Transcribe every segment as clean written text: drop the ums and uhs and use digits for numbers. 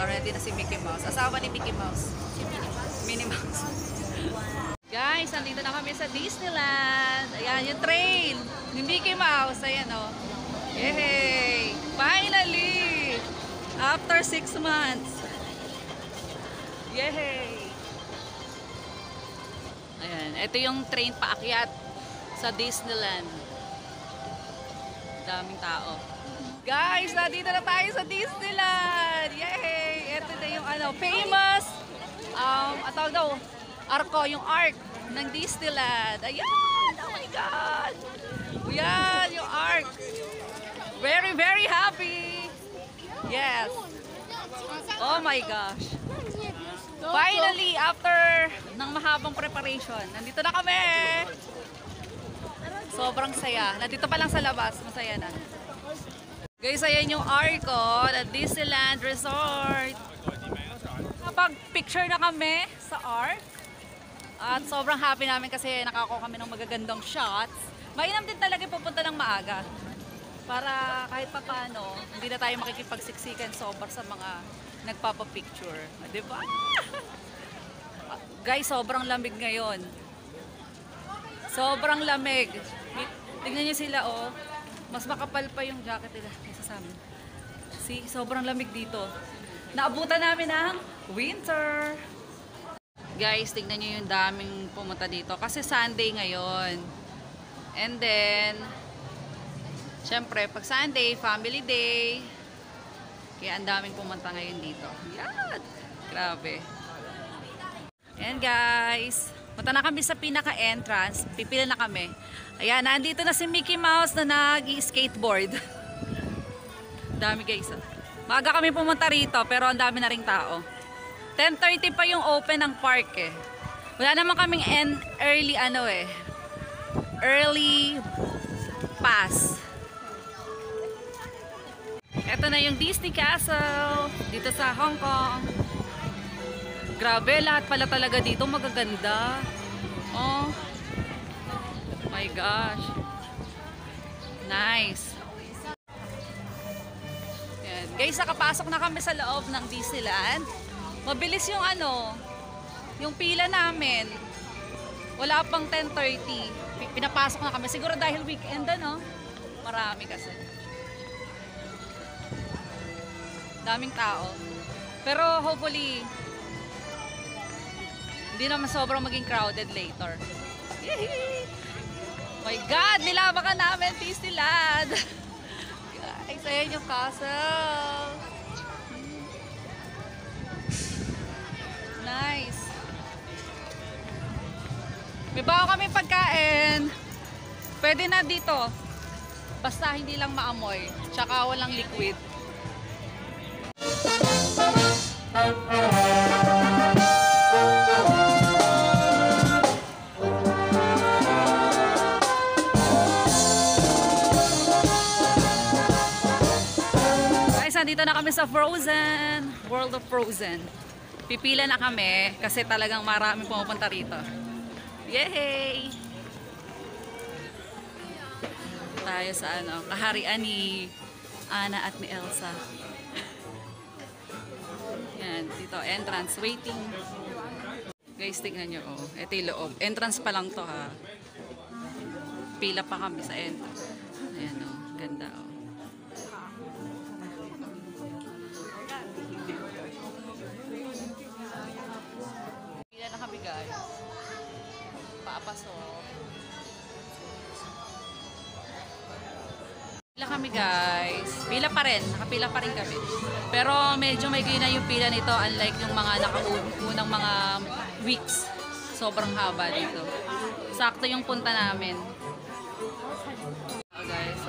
naka-ready na si Mickey Mouse. Asawa ni Mickey Mouse. Minnie Mouse. Guys, nandito na kami sa Disneyland. Ayan, yung train ni Mickey Mouse. Ayan, o. Yay! Finally! After 6 months. Yay! Ayan, ito yung train paakyat sa Disneyland. Daming tao. Guys, nandito na tayo sa Disneyland! Yay! Ito na yung famous tawag daw, arko, yung arc ng Disneyland. Ayan! Oh my God! Ayan, yung arc. Very, very happy! Yes! Oh my gosh! Finally, after ng mahabang preparation, nandito na kami! Sobrang saya. Nandito pa lang sa labas, masaya na. Guys, ayan yung arco at Disneyland Resort. Nakapag-picture na kami sa arc. At sobrang happy namin kasi nakakuha kami ng magagandang shots. Mainam din talaga pupunta ng maaga. Para kahit papano, hindi na tayo makikipagsiksikan sobra sa mga nagpapapicture. Diba? Guys, sobrang lamig ngayon. Sobrang lamig. Tingnan nyo sila, oh. Mas makapal pa yung jacket nila kaysa sa amin. See, sobrang lamig dito. Naabutan namin ng winter. Guys, tingnan nyo yung daming pumunta dito. Kasi Sunday ngayon. And then, syempre, pag Sunday, family day. Kaya ang daming pumunta ngayon dito. Yan! Grabe. Ayan guys. Punta na kami sa pinaka-entrance. Pipila na kami. Ayan, nandito na si Mickey Mouse na nag-skateboard. Dami guys. Maaga kami pumunta rito pero ang dami na ring tao. 10:30 pa yung open ng park eh. Wala naman kaming early pass. Ito na yung Disney Castle dito sa Hong Kong. Grabe, lahat pala talaga dito magaganda. Oh my gosh. Nice. Yan. Guys, nakapasok na kami sa loob ng Disneyland. Mabilis yung yung pila namin. Wala pang 10:30. Pinapasok na kami. Siguro dahil weekend marami kasi. Daming tao. Pero hopefully hindi naman sobrang maging crowded later. Yay! My God! Nilabakan namin Disneyland! Guys, ayan yung castle. Nice! May bago kami pagkain. Pwede na dito. Basta hindi lang maamoy. Tsaka walang liquid. Dito na kami sa Frozen, World of Frozen. Pipila na kami kasi talagang maraming pumupunta rito. Yay! Tayo sa kaharian ni Anna at ni Elsa. Yan, dito entrance, waiting. Guys, tignan nyo, oh. Ito yung loob. Entrance pa lang to ha. Pila pa kami sa entrance. Ayan, oh. Ganda, oh. Guys, paapasok. Pila kami guys. Pila pa rin. Nakapila pa rin kami. Pero medyo may gina yung pila nito unlike yung mga nakaunang mga weeks. Sobrang haba dito. Sakto yung punta namin. Guys.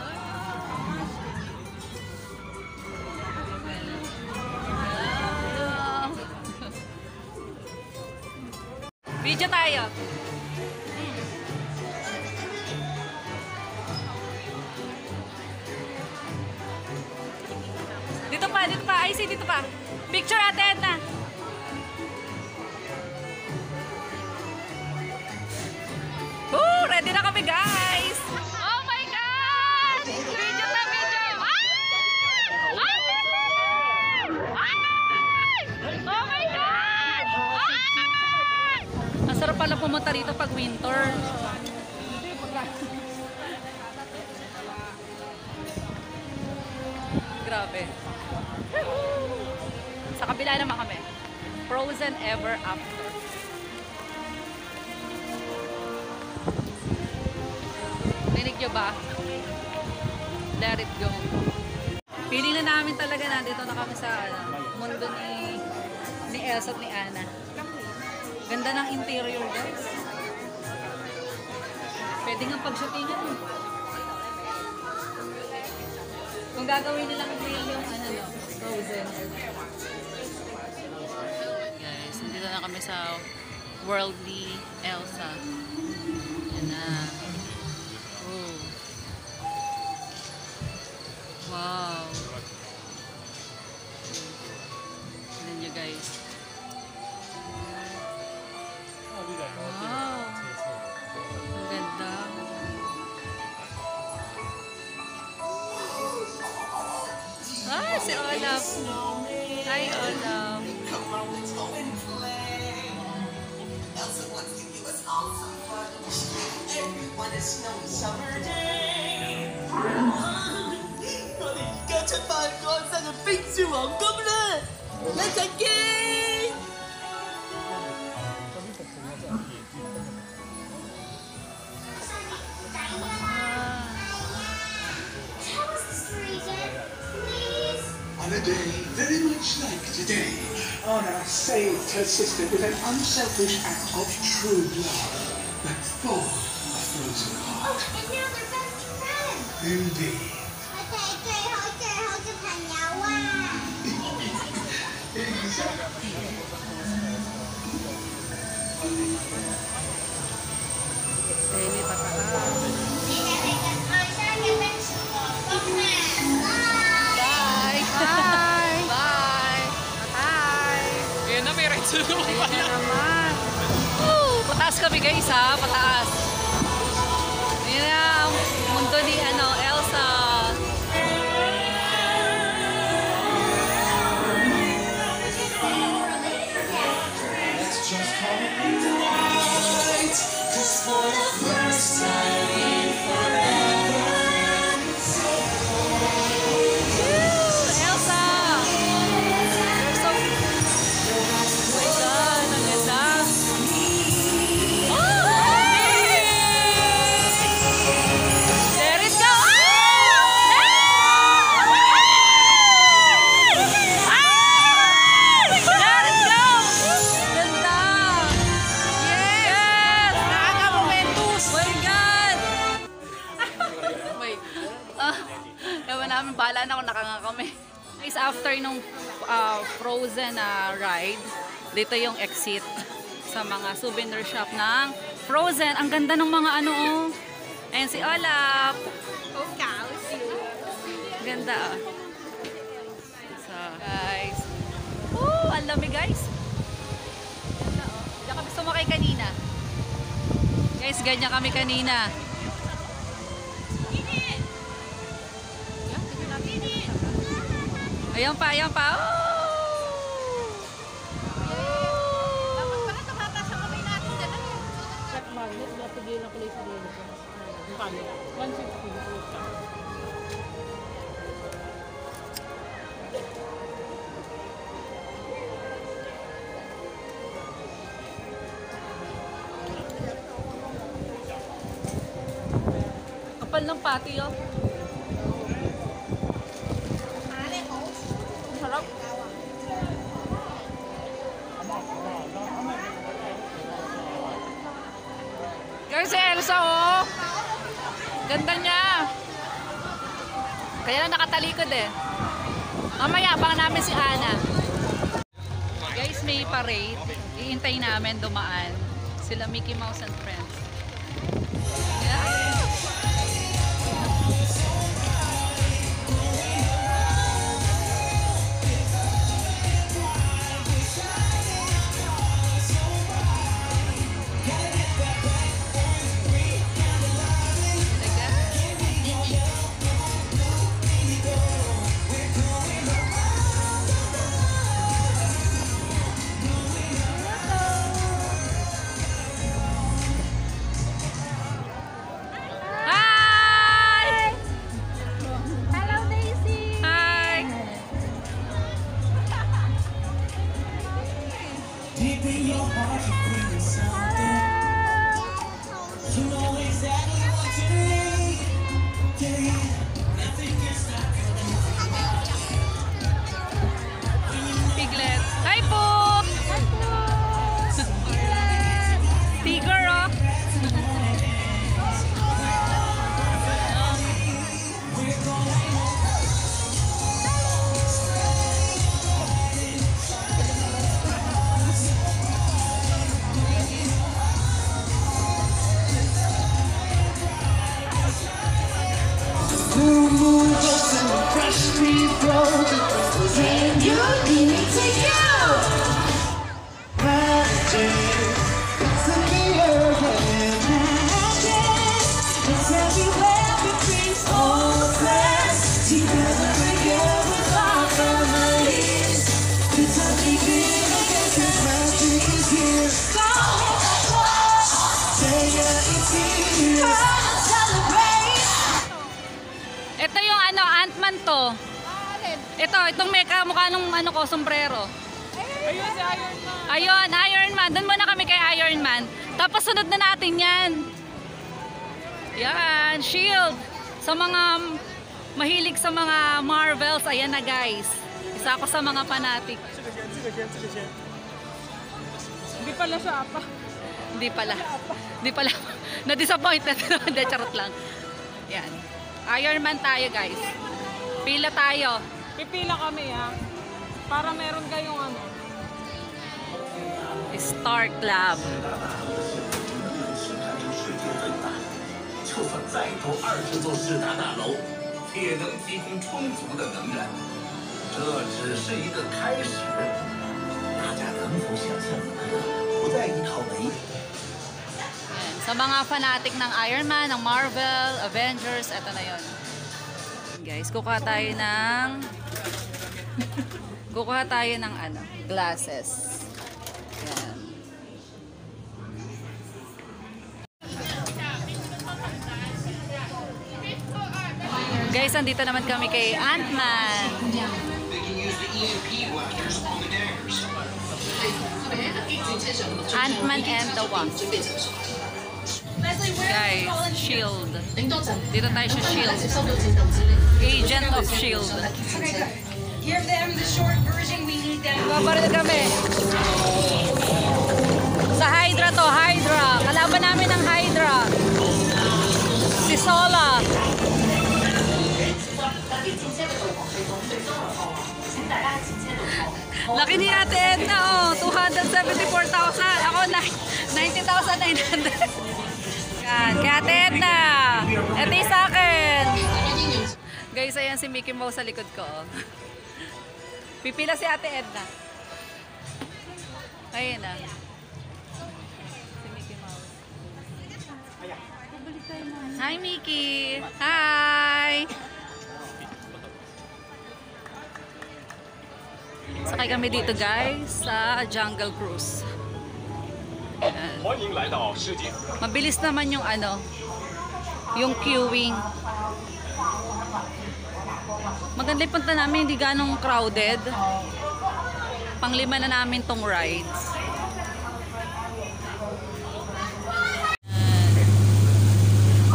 Video tayo. Dito pa. Ay, dito pa. Picture Ate Edna. Ready na kami, guys. Oh my God! Video na video. pumunta rito pag winter. Grabe. Sa kabila naman kami. Frozen Ever After. Rinig nyo ba? Let it go. Feeling na namin talaga nandito na kami sa mundo ni Elsa at ni Anna. Ganda ng interior, guys. Pwede nga pag-shootingan. Kung gagawin nilang real yung Frozen. Guys, nandito na kami sa Worldly Elsa. Yan na. Oh. Wow. Tignan nyo, guys. Wow. Ang ganda. Ah, si Olaf. Hi, Olaf. On a day very much like today, Anna saved her sister with an unselfish act of true love that thawed a frozen heart. Oh, and now they're best friends. Indeed. 'Pataas kami, guys, ha? Pataas. Ayan na ang mundo ni Elsa. Let's just call it night, 'cause for the first time in forever. Elsa! You're so... Oh my God, ang ganda. There it go! There it go! Ganda! Yes! Nakaka-momentus! Oh my God! Wait. Ewan namin, bahala na kung nakanga kami. Guys, after nung Frozen ride, dito yung exit sa mga souvenir shop ng Frozen. Ang ganda ng mga oh. Ayan si Olaf. Ganda So, guys. Ang lamig, guys. Ganda, Diyan kami sumakay kanina. Guys, ganyan kami kanina. Ayan pa, ayan pa. Dapat pala tumataas ang kamay natin. Check magnet, napigil na pala sa dito. Paano? 150. Kapal ng pati, Sarap. Guys, si Elsa, ganda niya. Kaya lang nakatalikod Mamaya, abangan namin si Anna. Guys, may parade. Iintay namin dumaan. Sila Mickey Mouse and Friends. Yeah. New moon goes and fresh breeze blows. Then you need to go. Magic, it's in the air again. Magic, it's everywhere. It brings all of us together again with our families. It's a beginning again, 'cause magic is here. Say yeah, it's here. Ito yung ano, Ant-Man to. Itong may kamukha nung ano ko, sombrero. Ayun si Iron Man. Ayun, Iron Man. Doon muna kami kay Iron Man. Tapos sunod na natin yan. Yan, Shield. Sa mga mahilig sa mga Marvels, ayan na guys. Isa ako sa mga fanatic. Hindi pala siya apa. Hindi pala. Na-disappointed. Hindi, charot lang. Yan. Iron Man tayo guys. Pila tayo. Pipila kami ha. Para meron kayong ano. Star Club. 就算再投20座智达大楼，也能提供充足的能源。这只是一个开始，大家能否想象一个不再依靠煤？ Sa mga fanatic ng Iron Man, ng Marvel, Avengers, eto na yon. Guys, kukuha tayo ng ano, glasses. Yan. Guys, andito naman kami kay Ant-Man. Ant-Man and the Wasp. Guys, Shield. Dito tayo sa Shield. Agent of Shield. Give them the short version, we need them. Babaril kami. Sa Hydra to, Hydra. Kalaban namin ng Hydra. Si Sola. Laki ni Ate Edna, oh. 274,000. Ako, 90,900. Yan, kay Ate Edna. Ito yung sa akin. Guys, ayan si Mickey Mouse sa likod ko. Oh. Pipila si Ate Edna. Ayun na. Si Mickey Mouse. Hi, Mickey. Hi. Sakay kami dito guys sa Jungle Cruise. Ayan. Mabilis naman yung ano, yung queuing. Maganda yung punta namin, hindi ganong crowded. Panglima na namin tong rides.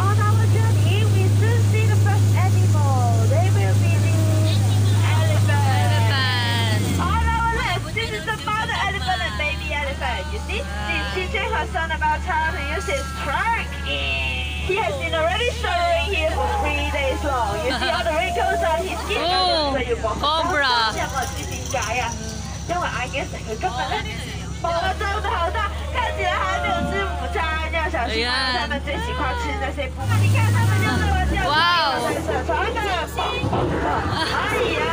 On our journey, we soon see the first animal. They will be the elephant. Elephant. On our left, this is the mother elephant and baby elephant. You see, she's teaching her son about how to use his trunk. He has been already showering here for 3 days long. You see all the wrinkles on his skin. Oh, cobra. 因为 I guess 佢根本咧毛都长得好大，看起来还没有吃午餐，要小心，他们最喜欢吃那些部分。你看他们就是玩这样子，穿的哎呀，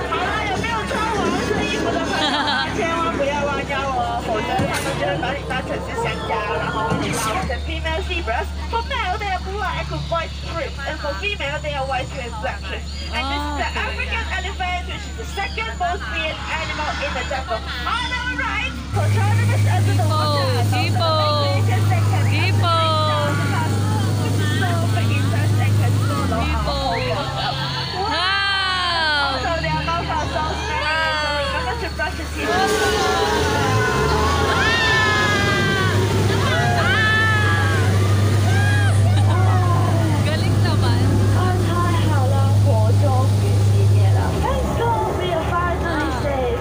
好了，有没有穿黄色衣服的朋友，千万不要弯腰哦，否则他们就会把你当成是香蕉，然后把你拉成 female zebras. For male, they are blue and white strips, and for female, they are white and black strips. And this is the African elephant, which is the second most feared animal in the jungle. On our right, control the rest under the water. Hippo. Hippo. Which is so interesting and can solo Hippo. Wow. Also, their mouths are so smelly, so remember to brush your teeth. Galing naman. 太好了，我终于熄灭了。Let's go, we are finally safe.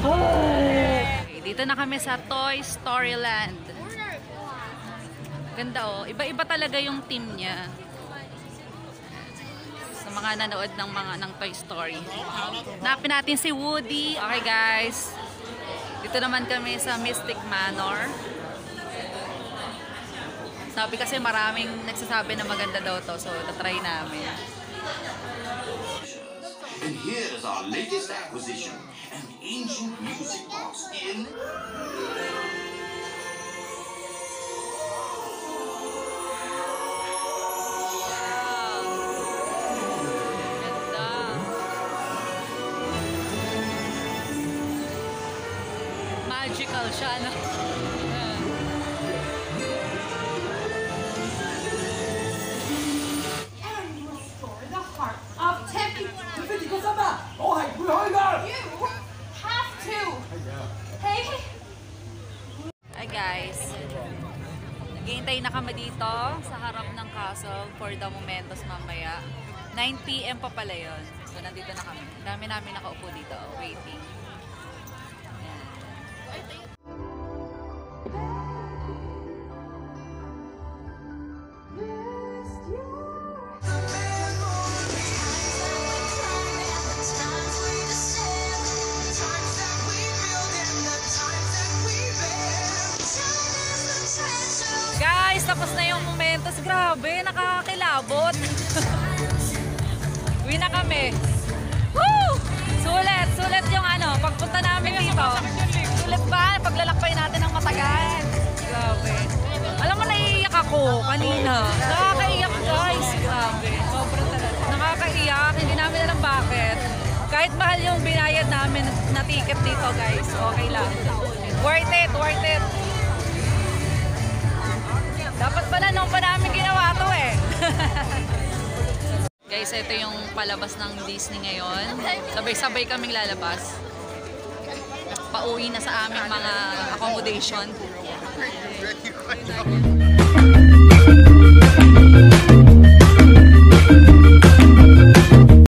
Okay, dito na kami sa Toy Story Land. Ganda oh. Iba-iba talaga yung team niya. Sa mga nanood ng Toy Story. Hanapin natin si Woody. Okay guys. Dito naman kami sa Mystic Manor. Sabi kasi maraming nagsasabi na maganda daw to. So, tatry namin. our latest acquisition, an ancient music box in... Magical siya, no? And restore the heart of Tempe. You have to. Hey. Hi guys. Naghihintay na kami dito sa harap ng castle for the Momentos mamaya. 9 PM pa pala yun. So nandito na kami. Dami namin nakaupo dito, waiting. Guys, tapos na yung Momentos. Grabe, nakakakilabot. Uwi na kami. Woo! Sulit, sulit yung ano, pagpunta namin dito. Sulit ba? Paglalakbay natin ng matagal. Grabe. Alam mo, naiiyak ako kanina. Nakakaiyak guys. Grabe. Sobrang talaga. Nakakaiyak. Hindi namin alam bakit. Kahit mahal yung binayad namin na ticket dito guys. Okay lang. Worth it, worth it. Dapat pala nung pa namin ginawa to eh. Guys, ito yung palabas ng Disney ngayon. Sabay-sabay kaming lalabas. Pauwi na sa aming mga accommodation.